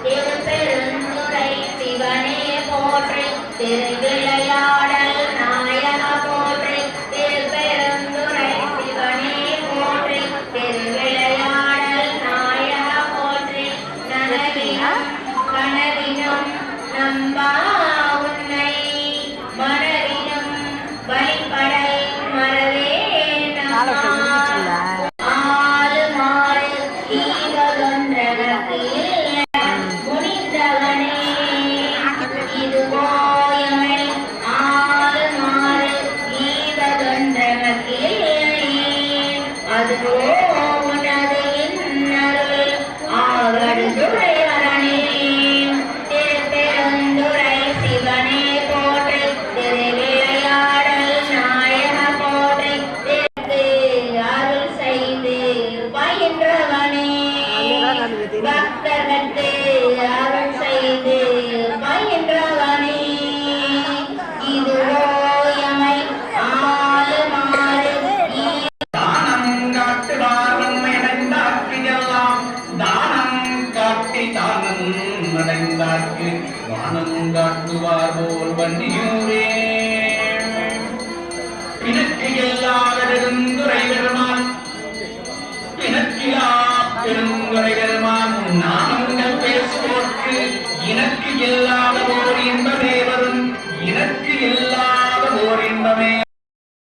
திருப்பெருந்துறை சிவனே போற்றி, திருவிளையாடல் நாயகா போற்றி, திருப்பெருந்துறை சிவனே போற்றி, திருவிளையாடல் நாயகா போற்றி. நனவினம் கனவினம் நம்பா உன்னை, மனவினம் வழிபடல் மறவே நம்பா. வானங்காட்டுவார் போல் வண்டியூரே பிணக்கு எல்லாருந்துரை பெருமான், பிணக்கிலா பெருந்துரை பெருமான் நாமங்கள் பேசுவோர்க்கு இனக்கு இல்லாத போர் இன்ப